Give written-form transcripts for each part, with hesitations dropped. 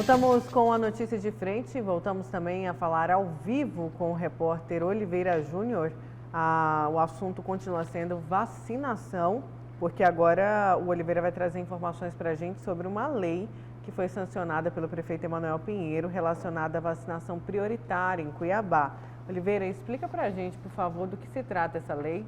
Voltamos com a notícia de frente, voltamos também a falar ao vivo com o repórter Oliveira Júnior. O assunto continua sendo vacinação, porque agora o Oliveira vai trazer informações para a gente sobre uma lei que foi sancionada pelo prefeito Emanuel Pinheiro relacionada à vacinação prioritária em Cuiabá. Oliveira, explica para a gente, por favor, do que se trata essa lei.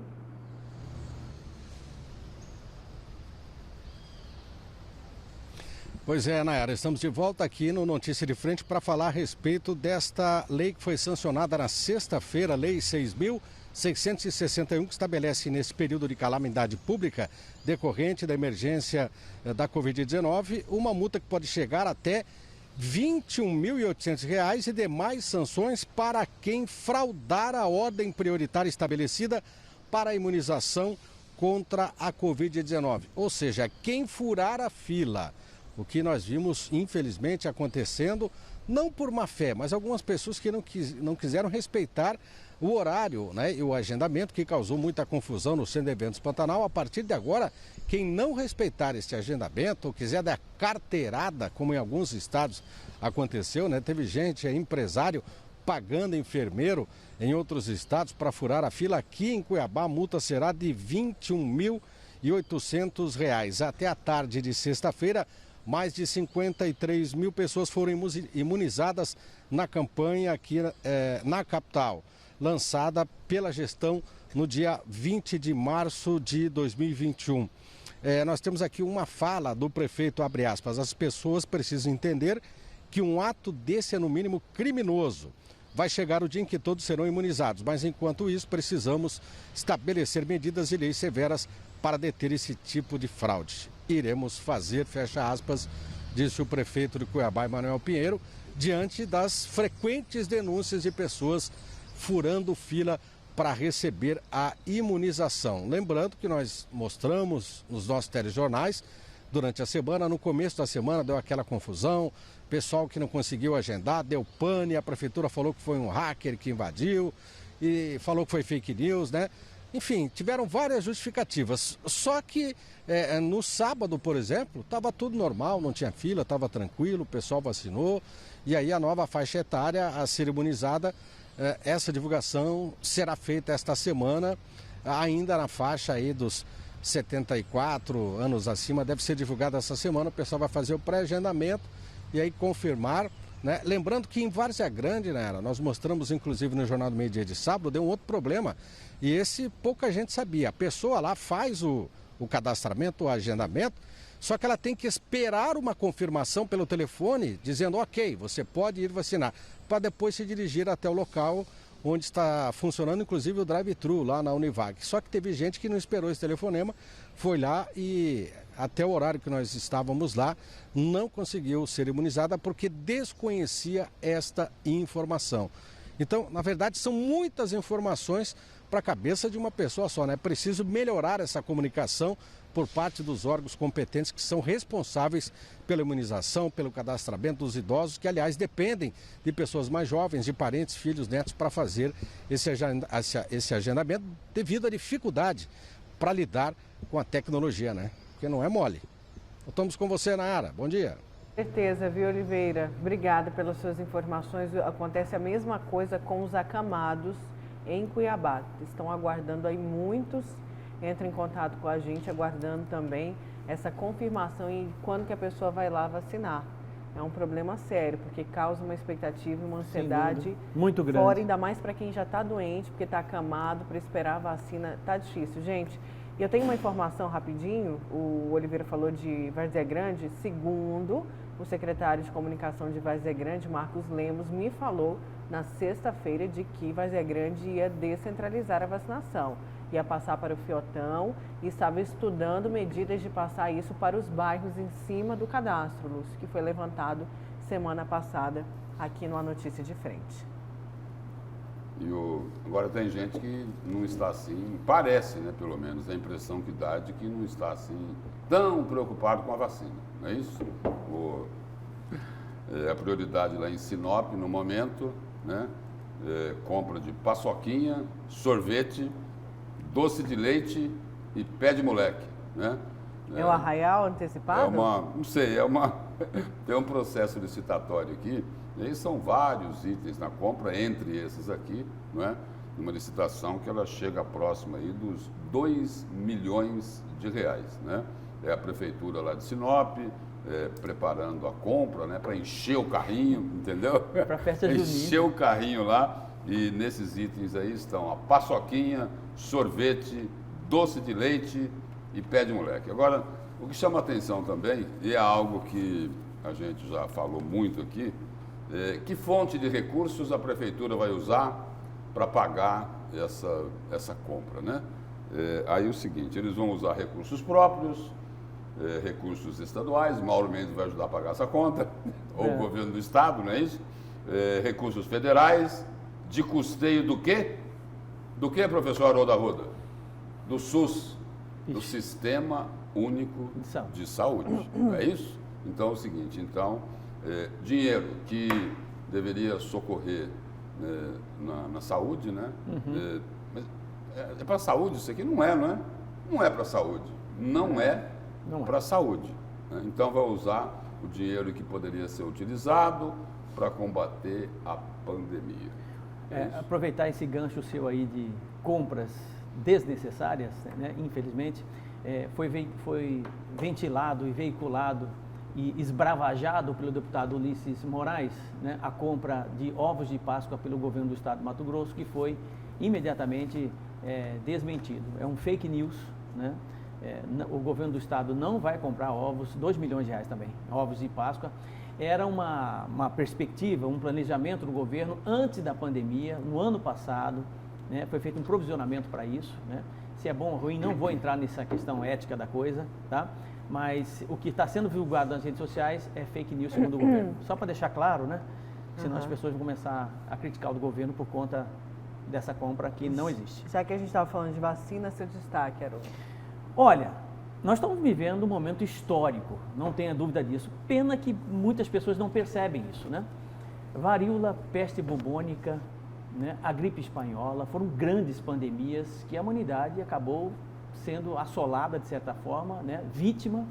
Pois é, Nayara, estamos de volta aqui no Notícia de Frente para falar a respeito desta lei que foi sancionada na sexta-feira, Lei 6.661, que estabelece nesse período de calamidade pública decorrente da emergência da Covid-19 uma multa que pode chegar até R$ 21.800 e demais sanções para quem fraudar a ordem prioritária estabelecida para a imunização contra a Covid-19, ou seja, quem furar a fila. O que nós vimos, infelizmente, acontecendo, não por má fé, mas algumas pessoas que não quiseram respeitar o horário, né, e o agendamento, que causou muita confusão no Centro de Eventos Pantanal. A partir de agora, quem não respeitar este agendamento ou quiser dar carteirada, como em alguns estados aconteceu, né, teve gente, empresário, pagando enfermeiro em outros estados para furar a fila. Aqui em Cuiabá, a multa será de R$ 21.800. Até a tarde de sexta-feira, mais de 53 mil pessoas foram imunizadas na campanha aqui na capital, lançada pela gestão no dia 20 de março de 2021. Nós temos aqui uma fala do prefeito, abre aspas, as pessoas precisam entender que um ato desse é no mínimo criminoso. Vai chegar o dia em que todos serão imunizados, mas enquanto isso precisamos estabelecer medidas e leis severas para deter esse tipo de fraude. Iremos fazer, fecha aspas, disse o prefeito de Cuiabá, Emanuel Pinheiro, diante das frequentes denúncias de pessoas furando fila para receber a imunização. Lembrando que nós mostramos nos nossos telejornais durante a semana, no começo da semana deu aquela confusão, pessoal que não conseguiu agendar, deu pane, a prefeitura falou que foi um hacker que invadiu e falou que foi fake news, né? Enfim, tiveram várias justificativas, só que no sábado, por exemplo, estava tudo normal, não tinha fila, estava tranquilo, o pessoal vacinou, e aí a nova faixa etária a ser imunizada, essa divulgação será feita esta semana, ainda na faixa aí dos 74 anos acima, deve ser divulgada essa semana, o pessoal vai fazer o pré-agendamento e aí confirmar, né? Lembrando que em Várzea Grande, né, nós mostramos inclusive no Jornal do Meio Dia de sábado, deu um outro problema, e esse pouca gente sabia. A pessoa lá faz o cadastramento, o agendamento, só que ela tem que esperar uma confirmação pelo telefone, dizendo, ok, você pode ir vacinar, para depois se dirigir até o local onde está funcionando, inclusive, o drive-thru lá na Univag. Só que teve gente que não esperou esse telefonema, foi lá e até o horário que nós estávamos lá, não conseguiu ser imunizada porque desconhecia esta informação. Então, na verdade, são muitas informações para a cabeça de uma pessoa só, né? É preciso melhorar essa comunicação por parte dos órgãos competentes que são responsáveis pela imunização, pelo cadastramento dos idosos, que, aliás, dependem de pessoas mais jovens, de parentes, filhos, netos, para fazer esse agendamento devido à dificuldade para lidar com a tecnologia, né? Porque não é mole. Voltamos com você, Nayara. Bom dia. Certeza, viu, Oliveira? Obrigada pelas suas informações. Acontece a mesma coisa com os acamados em Cuiabá. Estão aguardando aí muitos. Entra em contato com a gente, aguardando também essa confirmação e quando que a pessoa vai lá vacinar. É um problema sério, porque causa uma expectativa e uma ansiedade muito grande. Fora, ainda mais para quem já está doente, porque está acamado, para esperar a vacina, tá difícil. Gente, eu tenho uma informação rapidinho, o Oliveira falou de Várzea Grande, segundo o secretário de comunicação de Várzea Grande, Marcos Lemos, me falou na sexta-feira de que Várzea Grande ia descentralizar a vacinação. Ia passar para o Fiotão e estava estudando medidas de passar isso para os bairros em cima do cadastro, Lúcio, que foi levantado semana passada aqui no A Notícia de Frente. Agora tem gente que não está assim, parece, né, pelo menos, a impressão que dá de que não está assim tão preocupado com a vacina, não é isso? A prioridade lá em Sinop, no momento, né, compra de paçoquinha, sorvete, doce de leite e pé de moleque, né? É o arraial antecipado? Não sei, é uma tem um processo licitatório aqui, e aí são vários itens na compra, entre esses aqui, não é? Uma licitação que ela chega próxima aí dos 2 milhões de reais, né? É a prefeitura lá de Sinop, preparando a compra, né? Para encher o carrinho, entendeu? Para a festa junina. Encher o carrinho lá, e nesses itens aí estão a paçoquinha, sorvete, doce de leite e pé de moleque. Agora, o que chama atenção também, e é algo que a gente já falou muito aqui, que fonte de recursos a prefeitura vai usar para pagar essa compra, né? Aí o seguinte, eles vão usar recursos próprios, recursos estaduais, Mauro Mendes vai ajudar a pagar essa conta, ou o governo do estado, não é isso? Recursos federais, de custeio do quê? Do que, professor Haroldo Arruda? Do SUS, do Sistema Único de Saúde, é isso? Então é o seguinte, dinheiro que deveria socorrer na saúde, né? Mas é para a saúde isso aqui? Não é? Não é para a saúde. Não é para a saúde. Né? Então vai usar o dinheiro que poderia ser utilizado para combater a pandemia. Aproveitar esse gancho seu aí de compras desnecessárias, né? Infelizmente, foi ventilado e veiculado e esbravajado pelo deputado Ulisses Moraes, né, a compra de ovos de Páscoa pelo governo do estado de Mato Grosso, que foi imediatamente desmentido. É um fake news, né? O governo do estado não vai comprar ovos, 2 milhões de reais também, ovos de Páscoa. Era uma perspectiva, um planejamento do governo antes da pandemia, no ano passado, né, foi feito um provisionamento para isso, né? Se é bom ou ruim, não vou entrar nessa questão ética da coisa, tá? Mas o que está sendo divulgado nas redes sociais é fake news segundo o governo. Só para deixar claro, né? Senão as pessoas vão começar a criticar o governo por conta dessa compra que não existe. Já que a gente estava falando de vacina, seu destaque, Haroldo? Olha, nós estamos vivendo um momento histórico, não tenha dúvida disso. Pena que muitas pessoas não percebem isso, né? Varíola, peste bubônica, né, a gripe espanhola, foram grandes pandemias que a humanidade acabou sendo assolada, de certa forma, né, vítima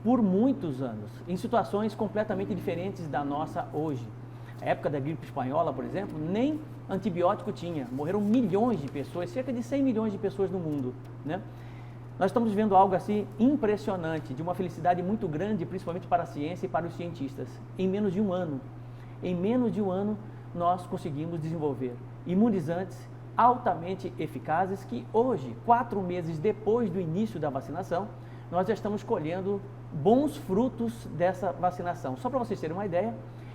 por muitos anos, em situações completamente diferentes da nossa hoje. A época da gripe espanhola, por exemplo, nem antibiótico tinha, morreram milhões de pessoas, cerca de 100 milhões de pessoas no mundo, né? Nós estamos vendo algo assim impressionante, de uma felicidade muito grande, principalmente para a ciência e para os cientistas, em menos de um ano. Em menos de um ano, nós conseguimos desenvolver imunizantes altamente eficazes que hoje, 4 meses depois do início da vacinação, nós já estamos colhendo bons frutos dessa vacinação. Só para vocês terem uma ideia,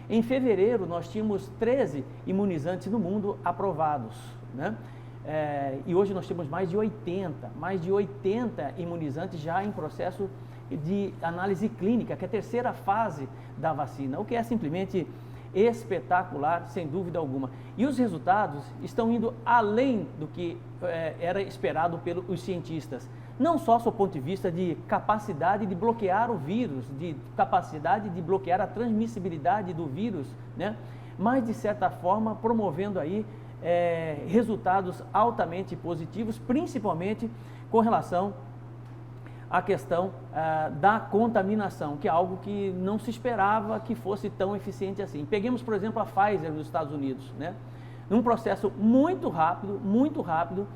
em fevereiro nós tínhamos 13 imunizantes no mundo aprovados, né? E hoje nós temos mais de 80 imunizantes já em processo de análise clínica, que é a terceira fase da vacina, o que é simplesmente espetacular, sem dúvida alguma. E os resultados estão indo além do que era esperado pelos cientistas. Não só do ponto de vista de capacidade de bloquear o vírus, de capacidade de bloquear a transmissibilidade do vírus, né? Mas, de certa forma, promovendo aí resultados altamente positivos, principalmente com relação à questão da contaminação, que é algo que não se esperava que fosse tão eficiente assim. Peguemos, por exemplo, a Pfizer nos Estados Unidos, né? Num processo muito rápido,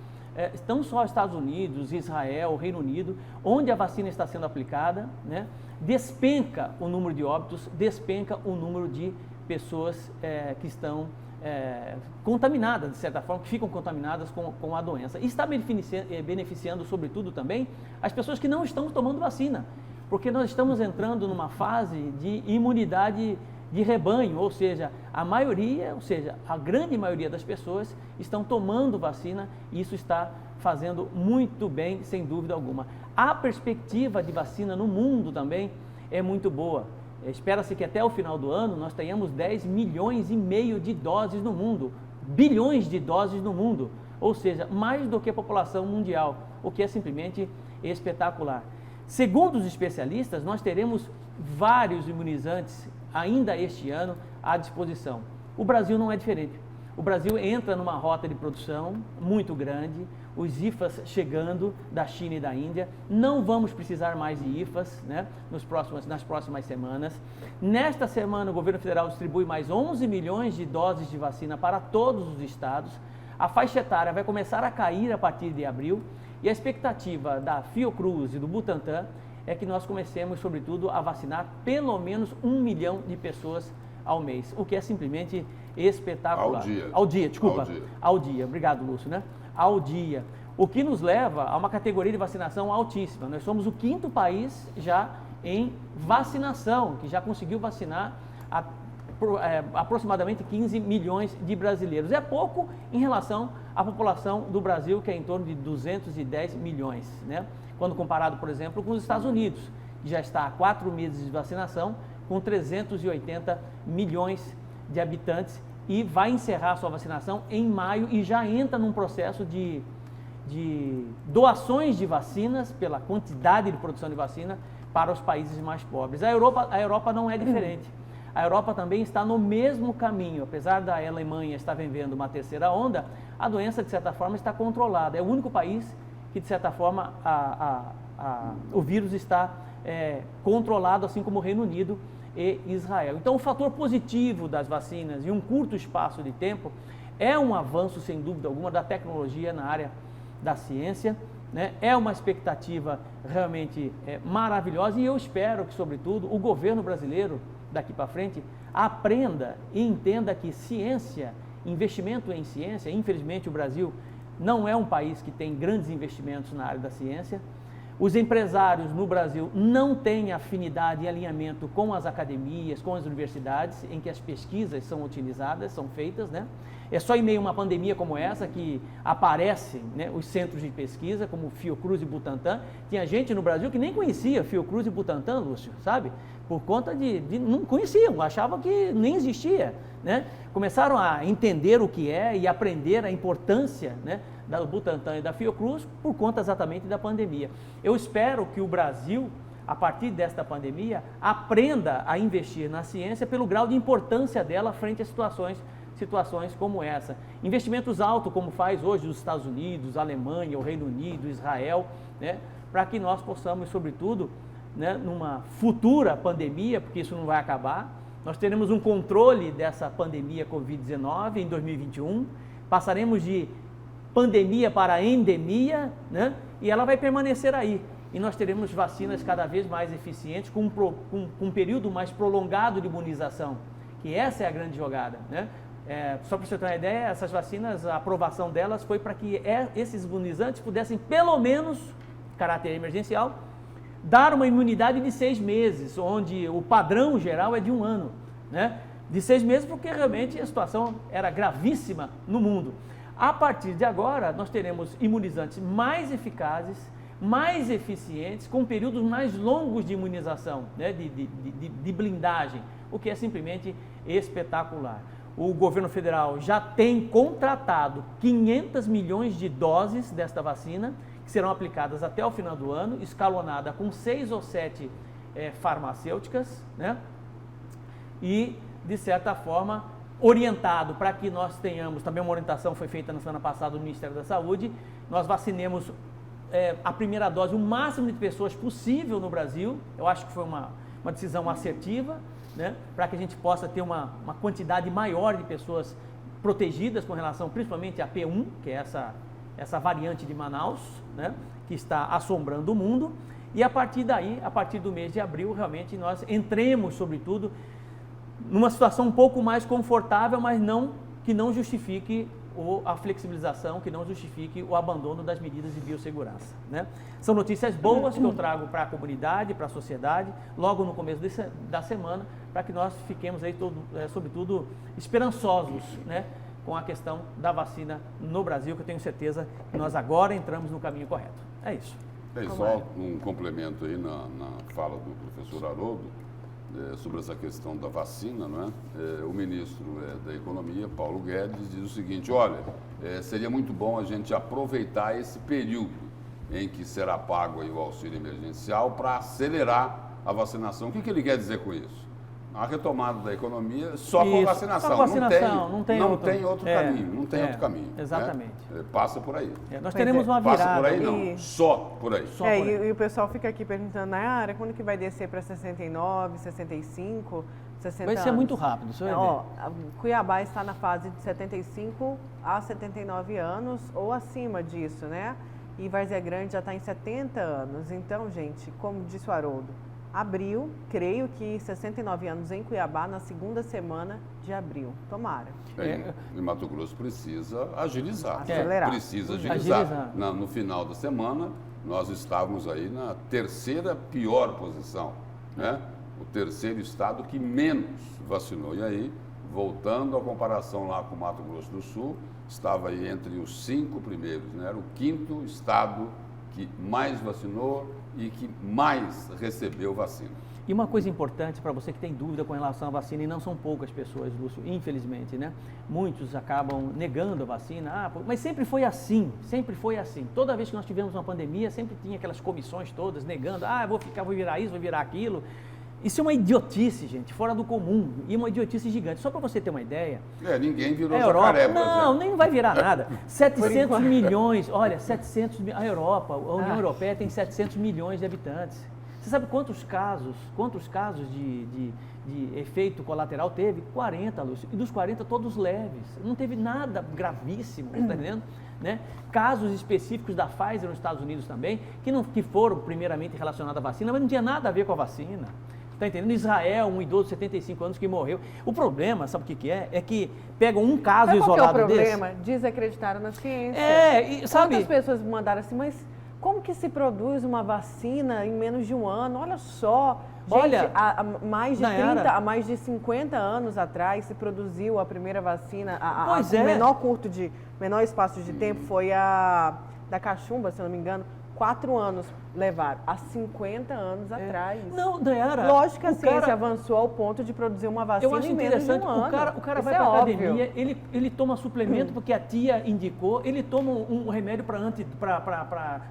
não só Estados Unidos, Israel, Reino Unido, onde a vacina está sendo aplicada, né? Despenca o número de óbitos, despenca o número de pessoas que estão contaminadas, de certa forma, que ficam contaminadas com a doença. E está beneficiando, sobretudo, também as pessoas que não estão tomando vacina, porque nós estamos entrando numa fase de imunidade de rebanho, ou seja, a grande maioria das pessoas estão tomando vacina e isso está fazendo muito bem, sem dúvida alguma. A perspectiva de vacina no mundo também é muito boa. Espera-se que até o final do ano nós tenhamos 10 milhões e meio de doses no mundo, bilhões de doses no mundo, ou seja, mais do que a população mundial, o que é simplesmente espetacular. Segundo os especialistas, nós teremos vários imunizantes ainda este ano à disposição. O Brasil não é diferente. o Brasil entra numa rota de produção muito grande, os IFAs chegando da China e da Índia, não vamos precisar mais de IFAs, né, nas próximas semanas. Nesta semana, o governo federal distribui mais 11 milhões de doses de vacina para todos os estados. A faixa etária vai começar a cair a partir de abril e a expectativa da Fiocruz e do Butantan é que nós comecemos, sobretudo, a vacinar pelo menos 1 milhão de pessoas ao mês, o que é simplesmente espetacular. Ao dia. Obrigado, Lúcio, né? Ao dia. O que nos leva a uma categoria de vacinação altíssima. Nós somos o 5º país já em vacinação, que já conseguiu vacinar aproximadamente 15 milhões de brasileiros. É pouco em relação à população do Brasil, que é em torno de 210 milhões, né? Quando comparado, por exemplo, com os Estados Unidos, que já está há 4 meses de vacinação, com 380 milhões de habitantes, e vai encerrar sua vacinação em maio e já entra num processo de doações de vacinas, pela quantidade de produção de vacina, para os países mais pobres. A Europa não é diferente. A Europa também está no mesmo caminho. Apesar da Alemanha estar vivendo uma terceira onda, a doença, de certa forma, está controlada. É o único país que, de certa forma, o vírus está controlado, assim como o Reino Unido e Israel. Então, o fator positivo das vacinas em um curto espaço de tempo é um avanço, sem dúvida alguma, da tecnologia na área da ciência, né? É uma expectativa realmente maravilhosa e eu espero que, sobretudo, o governo brasileiro, daqui para frente, aprenda e entenda que ciência, investimento em ciência, infelizmente o Brasil não é um país que tem grandes investimentos na área da ciência. Os empresários no Brasil não têm afinidade e alinhamento com as academias, com as universidades, em que as pesquisas são utilizadas, são feitas, né? É só em meio a uma pandemia como essa que aparecem, né, os centros de pesquisa, como Fiocruz e Butantan. Tinha gente no Brasil que nem conhecia Fiocruz e Butantan, Lúcio, sabe? Por conta de não conheciam, achavam que nem existia, né? Começaram a entender o que é e aprender a importância, né, da Butantan e da Fiocruz por conta exatamente da pandemia. Eu espero que o Brasil, a partir desta pandemia, aprenda a investir na ciência pelo grau de importância dela frente a situações como essa. Investimentos altos, como faz hoje os Estados Unidos, a Alemanha, o Reino Unido, Israel, né, para que nós possamos, sobretudo, né, numa futura pandemia, porque isso não vai acabar, nós teremos um controle dessa pandemia Covid-19 em 2021, passaremos de pandemia para endemia, né, e ela vai permanecer aí. E nós teremos vacinas cada vez mais eficientes, com um período mais prolongado de imunização, que essa é a grande jogada, né? Só para você ter uma ideia, essas vacinas, a aprovação delas foi para que esses imunizantes pudessem, pelo menos, caráter emergencial, dar uma imunidade de 6 meses, onde o padrão geral é de 1 ano, né? De 6 meses, porque realmente a situação era gravíssima no mundo. A partir de agora, nós teremos imunizantes mais eficazes, mais eficientes, com períodos mais longos de imunização, né? de blindagem, o que é simplesmente espetacular. O governo federal já tem contratado 500 milhões de doses desta vacina, que serão aplicadas até o final do ano, escalonada com 6 ou 7 farmacêuticas, né? E, de certa forma, orientado para que nós tenhamos, também uma orientação foi feita na semana passada do Ministério da Saúde, nós vacinemos a primeira dose o máximo de pessoas possível no Brasil. Eu acho que foi uma decisão assertiva, né, para que a gente possa ter uma quantidade maior de pessoas protegidas com relação principalmente à P1, que é essa variante de Manaus, né, que está assombrando o mundo, e a partir daí, a partir do mês de abril, realmente nós entremos, sobretudo, numa situação um pouco mais confortável, mas que não justifique a flexibilização, que não justifique o abandono das medidas de biossegurança, né? São notícias boas que eu trago para a comunidade, para a sociedade, logo no começo da semana, para que nós fiquemos aí, sobretudo, esperançosos, né, com a questão da vacina no Brasil, que eu tenho certeza que nós agora entramos no caminho correto. É isso. Só um complemento aí na fala do professor Haroldo, sobre essa questão da vacina, não é? O ministro da Economia, Paulo Guedes, diz o seguinte: olha, seria muito bom a gente aproveitar esse período em que será pago aí o auxílio emergencial para acelerar a vacinação. O que ele quer dizer com isso? a retomada da economia só com Isso, vacinação. só com vacinação, não tem outro caminho, não tem outro caminho. Exatamente. Né? Passa por aí. Nós teremos uma virada. Passa por aí não, só por aí. Só por aí. E o pessoal fica aqui perguntando, Nayara, quando que vai descer para 69, 65, 60 Vai ser anos? muito rápido, isso vai ver. Cuiabá está na fase de 75 a 79 anos ou acima disso, né? E Várzea Grande já está em 70 anos. Então, gente, como disse o Haroldo, abril, creio que 69 anos em Cuiabá na segunda semana de abril. Tomara. E Mato Grosso precisa agilizar. Acelerar. Precisa agilizar. No final da semana, nós estávamos aí na terceira pior posição, né? O terceiro estado que menos vacinou. E aí, voltando à comparação lá com o Mato Grosso do Sul, estava aí entre os 5 primeiros, né? Era o 5º estado que mais vacinou e que mais recebeu vacina. E uma coisa importante para você que tem dúvida com relação à vacina, e não são poucas pessoas, Lúcio, infelizmente, né? Muitos acabam negando a vacina, mas sempre foi assim, sempre foi assim. Toda vez que nós tivemos uma pandemia, sempre tinha aquelas comissões todas negando, vou virar isso, vou virar aquilo. Isso é uma idiotice, gente, fora do comum, e uma idiotice gigante. Só para você ter uma ideia... ninguém virou jacaré, por exemplo. Não, nem vai virar nada. 700 milhões, olha, 700 milhões... A Europa, a União Europeia tem 700 milhões de habitantes. Você sabe quantos casos de efeito colateral teve? 40, Lúcio. E dos 40, todos leves. Não teve nada gravíssimo, está entendendo? Né? Casos específicos da Pfizer nos Estados Unidos também, que foram primeiramente relacionados à vacina, mas não tinha nada a ver com a vacina. Está entendendo? Israel, um idoso de 75 anos que morreu. O problema, sabe o que é? É que pegam um caso isolado desse... Qual é o problema? Desacreditaram na ciência. E sabe... Quantas pessoas mandaram assim, mas como que se produz uma vacina em menos de um ano? Olha só, gente, há mais de 30, há mais de 50 anos atrás se produziu a primeira vacina. Menor espaço de tempo foi a da cachumba, se eu não me engano. 4 anos levaram, há 50 anos atrás. Não, Nayara... Lógico que a ciência avançou ao ponto de produzir uma vacina em menos de um ano. O cara vai para a academia, ele toma suplemento porque a tia indicou, ele toma um remédio para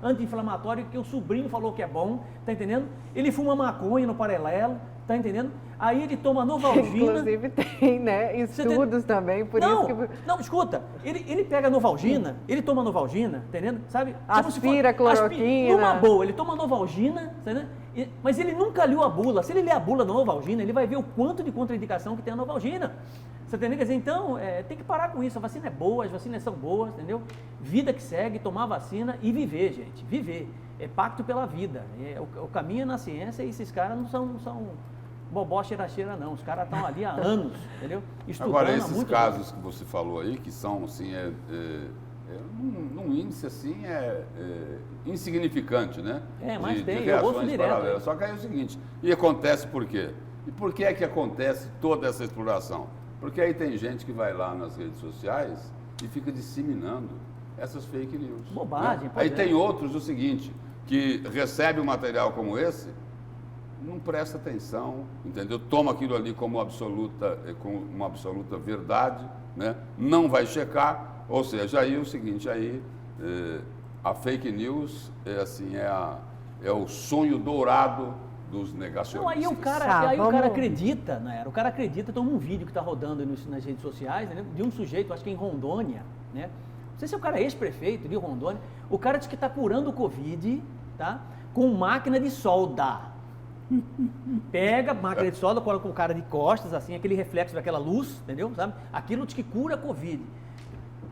anti-inflamatório que o sobrinho falou que é bom, tá entendendo? Ele fuma maconha no paralelo, tá entendendo? Aí ele toma Novalgina. Inclusive tem, né, estudos também, por isso que... Não, escuta, ele pega Novalgina, ele toma Novalgina, entendendo? Sabe? Aspira cloroquina. Numa boa, ele toma Novalgina, entendeu? Mas ele nunca leu a bula. Se ele ler a bula da Novalgina, ele vai ver o quanto de contraindicação que tem a Novalgina. Você entendeu? Quer dizer, então, tem que parar com isso. A vacina é boa, as vacinas são boas, entendeu? Vida que segue, tomar vacina e viver, gente. Viver. É pacto pela vida. O caminho é na ciência e esses caras não são bobó cheira-cheira, não. Os caras estão ali há anos, entendeu? Estudando. Agora, esses casos que você falou aí, que são, assim, num índice, assim, insignificante, né? Mas tem, de eu ouço reações direto. paralelas. Só que aí é o seguinte, e acontece por quê? E por que é que acontece toda essa exploração? Porque aí tem gente que vai lá nas redes sociais e fica disseminando essas fake news. Bobagem. Né? Aí tem outros, o seguinte, que recebe um material como esse, não presta atenção, entendeu? Toma aquilo ali como uma absoluta verdade, né? Não vai checar, ou seja, aí é o seguinte, a fake news é o sonho dourado dos negacionistas. Não, aí o cara acredita, né? O cara acredita, tem um vídeo que está rodando nas redes sociais, né? De um sujeito, acho que em Rondônia, né? Não sei se o cara é ex-prefeito de Rondônia, o cara diz que está curando o Covid, tá? Com máquina de solda. Pega máquina de solda, coloca o cara de costas, assim, aquele reflexo daquela luz, entendeu? Sabe? Aquilo diz que cura a Covid.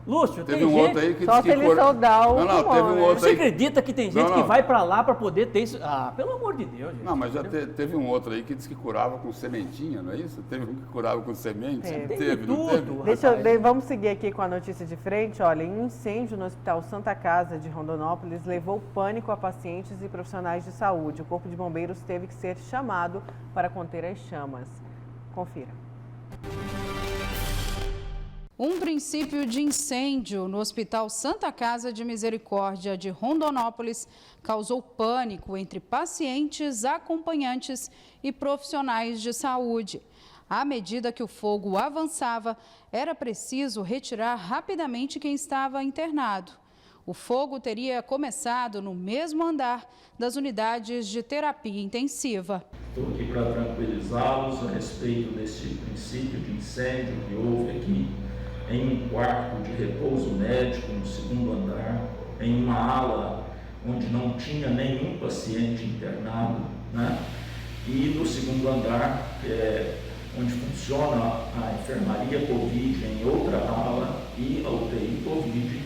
Lúcio, teve um outro aí que só se ele soldar o teve um outro. Você acredita que tem gente que vai pra lá pra poder ter isso? Ah, pelo amor de Deus, gente. Não, mas já teve um outro aí que disse que curava com sementinha, não é isso? Teve um que curava com semente? Teve tudo. Vamos seguir aqui com a notícia de frente. Olha, um incêndio no Hospital Santa Casa de Rondonópolis levou pânico a pacientes e profissionais de saúde. O Corpo de Bombeiros teve que ser chamado para conter as chamas. Confira. Um princípio de incêndio no Hospital Santa Casa de Misericórdia de Rondonópolis causou pânico entre pacientes, acompanhantes e profissionais de saúde. À medida que o fogo avançava, era preciso retirar rapidamente quem estava internado. O fogo teria começado no mesmo andar das unidades de terapia intensiva. Estou aqui para tranquilizá-los a respeito desse princípio de incêndio que houve aqui em um quarto de repouso médico no segundo andar, em uma ala onde não tinha nenhum paciente internado, né? E no segundo andar, onde funciona a enfermaria Covid em outra ala e a UTI Covid,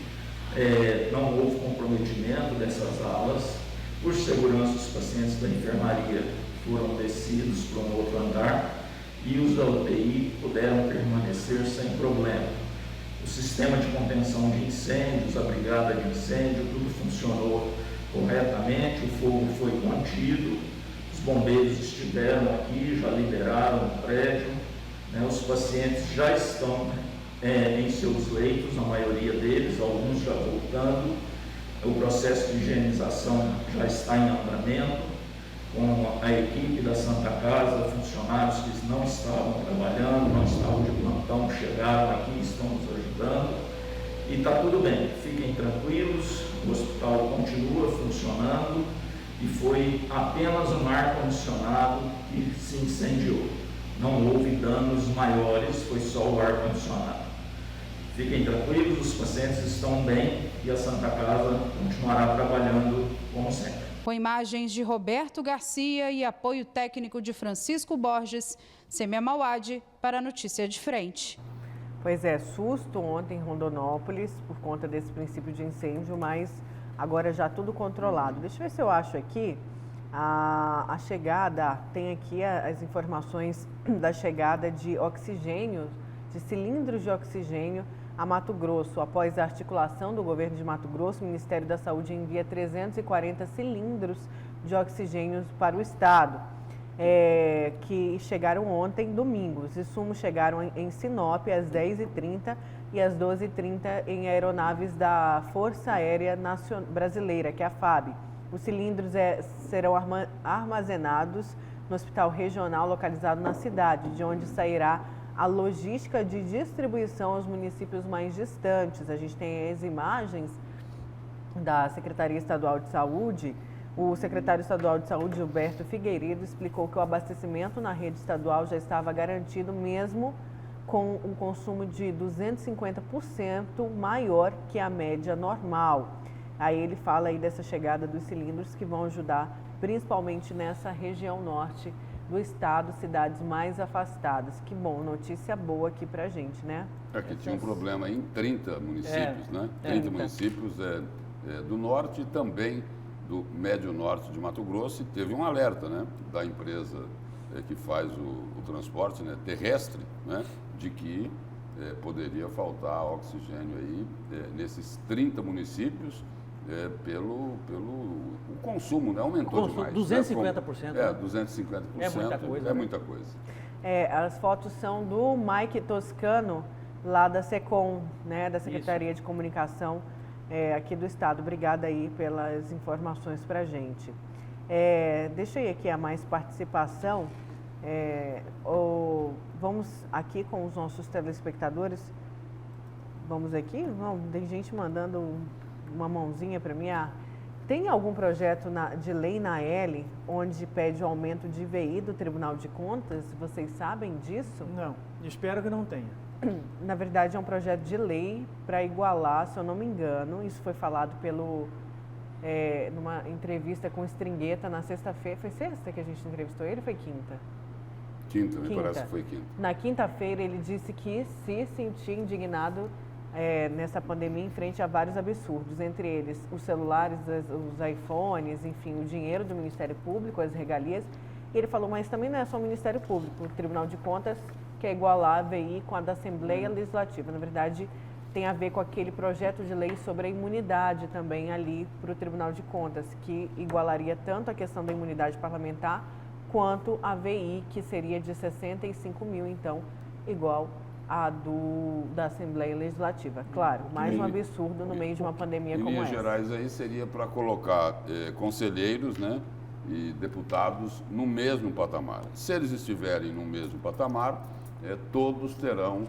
não houve comprometimento dessas alas. Por segurança, os pacientes da enfermaria foram descidos para um outro andar e os da UTI puderam permanecer sem problema. O sistema de contenção de incêndios, a brigada de incêndio, tudo funcionou corretamente, o fogo foi contido, os bombeiros estiveram aqui, já liberaram o prédio, né? Os pacientes já estão em seus leitos, a maioria deles, alguns já voltando, o processo de higienização já está em andamento, com a equipe da Santa Casa, funcionários que não estavam trabalhando, não estavam de plantão, chegaram aqui, estão nos ajudando e está tudo bem, fiquem tranquilos, o hospital continua funcionando e foi apenas um ar-condicionado que se incendiou, não houve danos maiores, foi só o ar-condicionado. Fiquem tranquilos, os pacientes estão bem e a Santa Casa continuará trabalhando como sempre. Com imagens de Roberto Garcia e apoio técnico de Francisco Borges, Semia Mauad para a Notícia de Frente. Pois é, susto ontem em Rondonópolis por conta desse princípio de incêndio, mas agora já tudo controlado. Deixa eu ver se eu acho aqui a chegada, tem aqui as informações da chegada de oxigênio, de cilindros de oxigênio a Mato Grosso. Após a articulação do governo de Mato Grosso, o Ministério da Saúde envia 340 cilindros de oxigênio para o estado, que chegaram ontem, domingo. Os insumos chegaram em Sinop às 10h30 e às 12h30 em aeronaves da Força Aérea Brasileira, que é a FAB. Os cilindros serão armazenados no hospital regional localizado na cidade, de onde sairá a logística de distribuição aos municípios mais distantes. A gente tem as imagens da Secretaria Estadual de Saúde. O secretário estadual de Saúde, Gilberto Figueiredo, explicou que o abastecimento na rede estadual já estava garantido, mesmo com um consumo de 250% maior que a média normal. Aí ele fala aí dessa chegada dos cilindros que vão ajudar principalmente nessa região norte do estado, cidades mais afastadas. Que bom, notícia boa aqui pra gente, né? Que tinha um problema em 30 municípios, né? 30 municípios do norte e também do médio norte de Mato Grosso, e teve um alerta, né, da empresa que faz o transporte, né, terrestre, né, de que poderia faltar oxigênio aí nesses 30 municípios, pelo o consumo, né? Aumentou demais. 250%. Né? 250%. É muita coisa. É muita coisa. As fotos são do Mike Toscano, lá da SECOM, né? Da Secretaria de Comunicação aqui do Estado. Obrigada aí pelas informações para a gente. Deixa eu ir aqui a mais participação. Vamos aqui com os nossos telespectadores. Vamos aqui? Não, tem gente mandando uma mãozinha para mim. Tem algum projeto de lei na L onde pede o aumento de IVI do Tribunal de Contas? Vocês sabem disso? Não, espero que não tenha. Na verdade, é um projeto de lei para igualar, se eu não me engano, isso foi falado numa entrevista com o Stringheta na sexta-feira. Foi sexta que a gente entrevistou ele ou foi quinta? Quinta, me parece que foi quinta. Na quinta-feira, ele disse que se sentia indignado nessa pandemia em frente a vários absurdos, entre eles os celulares, os iPhones, enfim, o dinheiro do Ministério Público, as regalias. E ele falou, mas também não é só o Ministério Público, o Tribunal de Contas quer igualar a VI com a da Assembleia Legislativa. Na verdade, tem a ver com aquele projeto de lei sobre a imunidade também ali para o Tribunal de Contas, que igualaria tanto a questão da imunidade parlamentar quanto a VI, que seria de 65 mil, então, igual a da Assembleia Legislativa. Claro, mais um absurdo no meio de uma pandemia como essa. Em linhas gerais, aí seria para colocar conselheiros, né, e deputados no mesmo patamar. Se eles estiverem no mesmo patamar, todos terão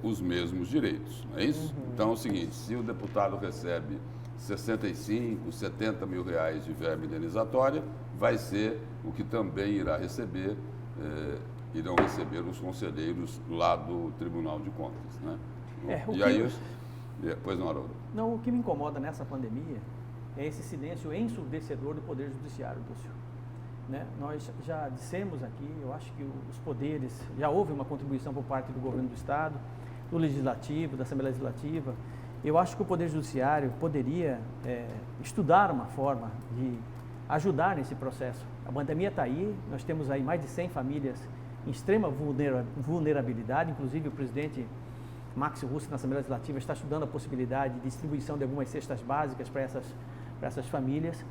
os mesmos direitos, não é isso? Então é o seguinte, se o deputado recebe 65, 70 mil reais de verba indenizatória vai ser o que também irão receber os conselheiros lá do Tribunal de Contas, né? Pois não, Haroldo? Não, o que me incomoda nessa pandemia é esse silêncio ensurdecedor do Poder Judiciário, Lúcio. Né? Nós já dissemos aqui, eu acho que os poderes, já houve uma contribuição por parte do governo do Estado, do Legislativo, da Assembleia Legislativa. Eu acho que o Poder Judiciário poderia estudar uma forma de ajudar nesse processo. A pandemia está aí, nós temos aí mais de 100 famílias em extrema vulnerabilidade, inclusive o presidente Max Russo, na Assembleia Legislativa, está estudando a possibilidade de distribuição de algumas cestas básicas para essas famílias.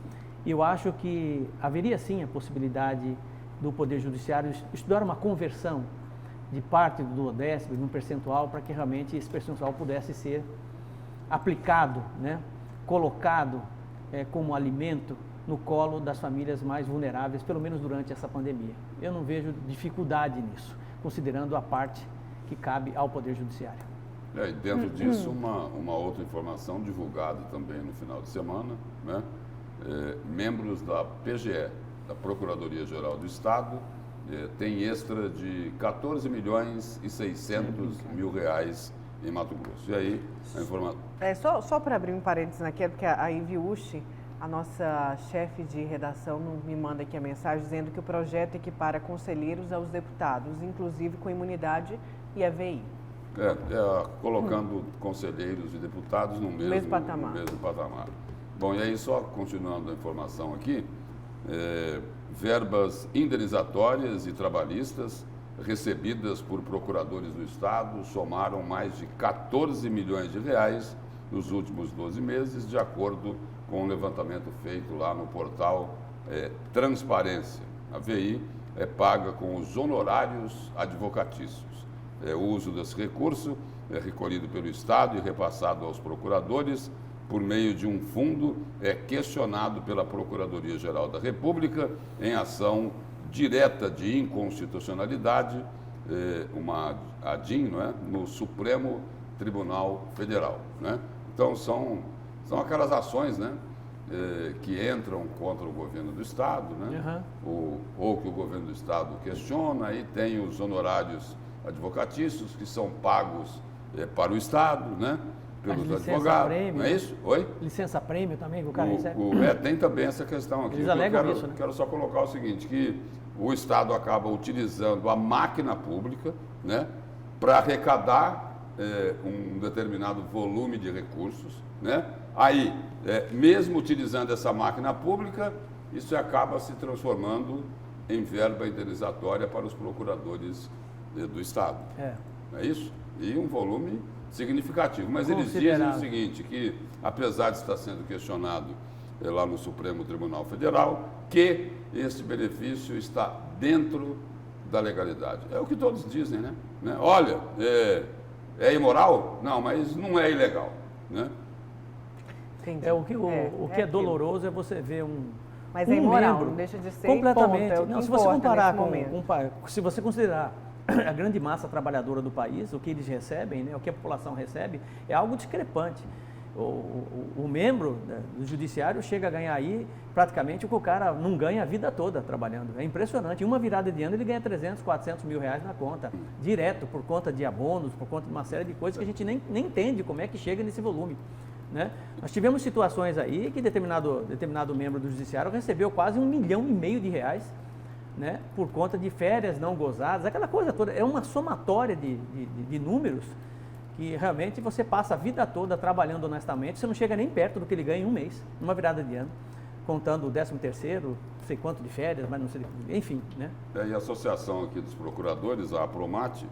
E eu acho que haveria sim a possibilidade do Poder Judiciário estudar uma conversão de parte do décimo, de um percentual, para que realmente esse percentual pudesse ser aplicado, né, colocado como alimento no colo das famílias mais vulneráveis, pelo menos durante essa pandemia. Eu não vejo dificuldade nisso, considerando a parte que cabe ao Poder Judiciário. E dentro disso, uma outra informação divulgada também no final de semana, né? Membros da PGE, da Procuradoria-Geral do Estado, têm extra de 14 milhões e 600 mil reais em Mato Grosso. E aí, a informação... Só para abrir um parênteses aqui, é porque a Ivy Uchi, a nossa chefe de redação, me manda aqui a mensagem dizendo que o projeto equipara conselheiros aos deputados, inclusive com imunidade e EVI. Colocando conselheiros e deputados no mesmo patamar. Bom, e aí só continuando a informação aqui, verbas indenizatórias e trabalhistas recebidas por procuradores do Estado somaram mais de 14 milhões de reais nos últimos 12 meses, de acordo com o levantamento feito lá no portal Transparência. A VI é paga com os honorários advocatícios. O uso desse recurso é recolhido pelo Estado e repassado aos procuradores por meio de um fundo questionado pela Procuradoria-Geral da República em ação direta de inconstitucionalidade, uma ADIM, não é? No Supremo Tribunal Federal, né? Então, são aquelas ações, né, que entram contra o governo do Estado, né? Ou que o governo do Estado questiona, aí tem os honorários advocatícios que são pagos para o Estado, né? Pelos advogados, prêmio, não é isso? Oi? Licença-prêmio também que o cara recebe? Tem também essa questão aqui. Eles alegam isso, né? Quero só colocar o seguinte, que o Estado acaba utilizando a máquina pública, né, para arrecadar um determinado volume de recursos, né? Aí, mesmo utilizando essa máquina pública, isso acaba se transformando em verba indenizatória para os procuradores do Estado. Não é isso? E um volume significativo. Mas eles dizem o seguinte, que apesar de estar sendo questionado lá no Supremo Tribunal Federal, que esse benefício está dentro da legalidade. É o que todos dizem, né? Olha, é imoral? Não, mas não é ilegal, né? O que é doloroso é você ver Mas é imoral, não deixa de ser completamente. Ponto, se você comparar se você considerar a grande massa trabalhadora do país, o que eles recebem, né, o que a população recebe, é algo discrepante. O membro do judiciário chega a ganhar aí praticamente o que o cara não ganha a vida toda trabalhando. É impressionante. Em uma virada de ano ele ganha 300, 400 mil reais na conta, direto, por conta de abonos, por conta de uma série de coisas que a gente nem entende como é que chega nesse volume. Né? Nós tivemos situações aí que determinado membro do judiciário recebeu quase 1,5 milhão de reais, né, por conta de férias não gozadas, aquela coisa toda. É uma somatória de números que realmente você passa a vida toda trabalhando honestamente, você não chega nem perto do que ele ganha em um mês, numa virada de ano, contando o 13º, não sei quanto de férias, mas não sei, enfim, né? E a associação aqui dos procuradores, a Apromate,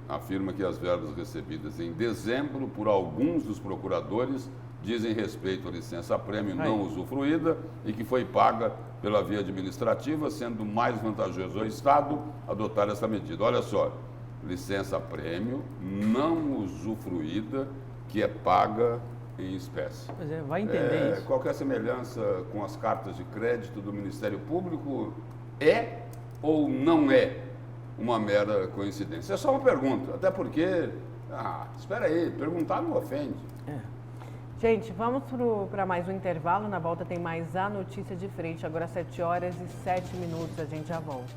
afirma que as verbas recebidas em dezembro por alguns dos procuradores dizem respeito à licença-prêmio não usufruída e que foi paga pela via administrativa, sendo mais vantajoso ao Estado adotar essa medida. Olha só, licença-prêmio não usufruída que é paga em espécie. Pois vai entender isso. Qualquer semelhança com as cartas de crédito do Ministério Público ou não é uma mera coincidência? É só uma pergunta, até porque, espera aí, perguntar não ofende. Gente, vamos para mais um intervalo. Na volta tem mais a notícia de frente. Agora 7 horas e 7 minutos. A gente já volta.